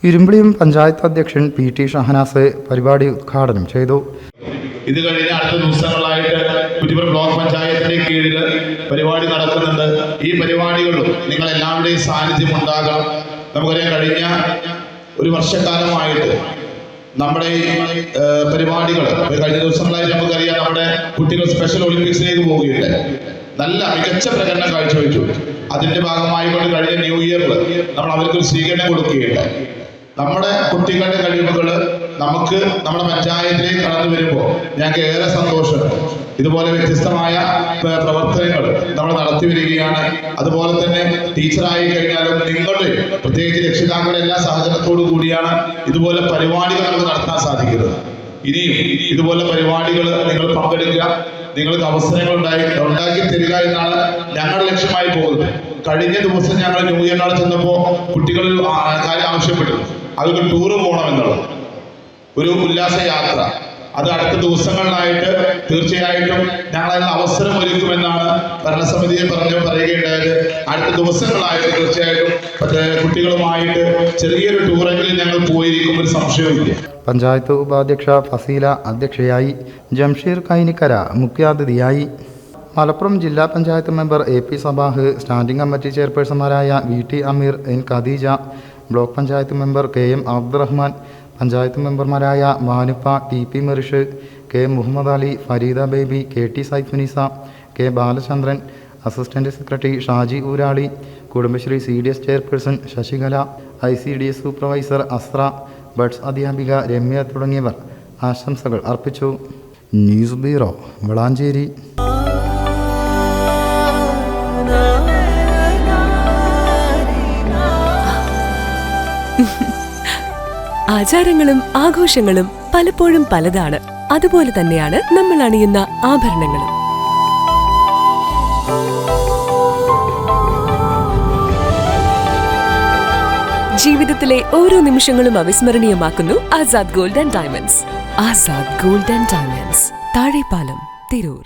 ഇരുമ്പിളിയും പഞ്ചായത്ത് അധ്യക്ഷൻ പി.ടി. ഷഹനാസ് പരിപാടി ഉദ്ഘാടനം ചെയ്തു. ഇത് കഴിഞ്ഞ അടുത്ത ദിവസങ്ങളായിട്ട് കുറ്റിപ്പുറം ബ്ലോക്ക് പഞ്ചായത്തിന്റെ കീഴിൽ പരിപാടി നടക്കുന്നുണ്ട്. ഈ പരിപാടികളും നിങ്ങൾ എല്ലാവരുടെയും സാന്നിധ്യം ഉണ്ടാകണം. നമുക്കറിയാം, കഴിഞ്ഞ ഒരു വർഷക്കാലമായിട്ട് നമ്മുടെ ഈ പരിപാടികൾ കഴിഞ്ഞ ദിവസങ്ങളായിട്ട് നമുക്കറിയാം, നമ്മുടെ കുട്ടികൾ സ്പെഷ്യൽ ഒളിമ്പിക്സിലേക്ക് പോവുകയുണ്ട്. നല്ല മികച്ച പ്രകടനം കാഴ്ചവെച്ചു. അതിന്റെ ഭാഗമായിക്കൊണ്ട് കഴിഞ്ഞ ന്യൂ ഇയറിൽ നമ്മൾ അവർക്കൊരു സ്വീകരണം കൊടുക്കുകയുണ്ടായി. നമ്മുടെ കുട്ടികളുടെ കഴിവുകൾ നമുക്ക് നമ്മുടെ പഞ്ചായത്തിലേക്ക് കടന്നു വരുമ്പോൾ ഞങ്ങൾക്ക് ഏറെ സന്തോഷം. ഇതുപോലെ വ്യത്യസ്തമായ പ്രവർത്തനങ്ങൾ നമ്മൾ നടത്തി വരികയാണ്. അതുപോലെ തന്നെ ടീച്ചറായി കഴിഞ്ഞാലും നിങ്ങളുടെ പ്രത്യേകിച്ച് രക്ഷിതാക്കളുടെ എല്ലാ സഹകരണത്തോടു കൂടിയാണ് ഇതുപോലെ പരിപാടികൾ നമുക്ക് നടത്താൻ സാധിക്കുന്നത്. ഇനിയും ഇതുപോലെ പരിപാടികൾ നിങ്ങൾ പങ്കെടുക്കുക, നിങ്ങൾക്ക് അവസരങ്ങൾ ഉണ്ടാക്കി തരിക എന്നാണ് ഞങ്ങളുടെ ലക്ഷ്യമായി പോകുന്നത്. കഴിഞ്ഞ ദിവസം ഞങ്ങൾ ന്യൂ ഇയറിനോട് ചെന്നപ്പോൾ കുട്ടികൾ കാര്യം ആവശ്യപ്പെട്ടു, അവർക്ക് ടൂറ് പോകണമെന്നുള്ളത്, ഒരു ഉല്ലാസ യാത്ര. അത് അടുത്ത ദിവസങ്ങളിലായിട്ട് തീർച്ചയായിട്ടും ഞങ്ങൾ അതിന് അവസരം ഒരുക്കുമെന്നാണ് ഭരണസമിതിയെ പറയുകയുണ്ടായത്. അടുത്ത ദിവസങ്ങളായിട്ട് തീർച്ചയായിട്ടും കുട്ടികളുമായിട്ട് ചെറിയൊരു ടൂറെങ്കിലും ഞങ്ങൾ പോയിരിക്കും, ഒരു സംശയവുമില്ല. പഞ്ചായത്ത് ഉപാധ്യക്ഷ ഫസീല അധ്യക്ഷയായി, ജംഷീർ കൈനിക്കര മുഖ്യാതിഥിയായി. മലപ്പുറം ജില്ലാ panchayat member A.P. Sabah, standing committee ചെയർപേഴ്സൺമാരായ V.T. Ameer, N. Khadeeja, block panchayat member K.M. Abdurahman, panchayat മെമ്പർമാരായ Vanuppa, T.P. Merish, K. Muhammad Ali, Fareeda Baby, K.T. Saifunisa, K. Balachandran, assistant secretary Shaji Oorali, Kudumbashree CDS chairperson Sasikala, ICDS supervisor Asra, buds അധ്യാപിക രമ്യ തുടങ്ങിയവർ ആശംസകൾ അർപ്പിച്ചു. News bureau, Valanchery. ആചാരങ്ങളും ആഘോഷങ്ങളും പലപ്പോഴും പലതാണ്. അതുപോലെ തന്നെയാണ് നമ്മൾ അണിയുന്ന ആഭരണങ്ങളും. ജീവിതത്തിലെ ഓരോ നിമിഷങ്ങളും അവിസ്മരണീയമാക്കുന്നു Azad gold and diamonds. Azad gold and diamonds, Thazhepalam, Tirur.